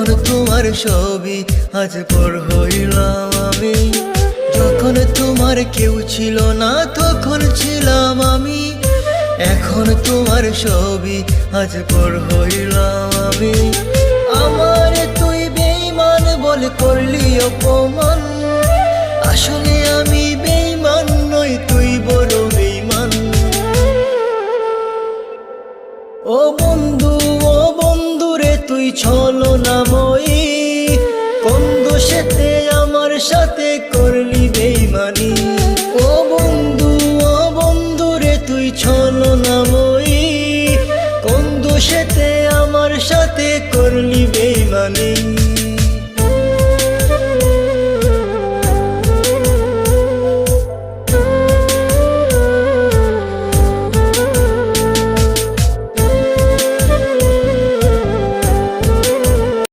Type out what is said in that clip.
এখন তোমার ছবি আজ পর হইলাম আমি। যখন তোমার কেউ ছিল না তখন ছিলাম আমি। এখন তোমার ছবি আজ পর হইলাম আমি। আমার তুই বেঈমান বলে করলি অপমান, আসলে আমি বেঈমান নই, তুই বড় বেঈমান। ও বন্ধু রে তুই ছলনাময়ী, কোন দোষেতে আমার সাথে করলি বেঈমানি। ও বন্ধু রে তুই ছলনাময়ী, কোন দোষেতে আমার সাথে করলি বেঈমানি।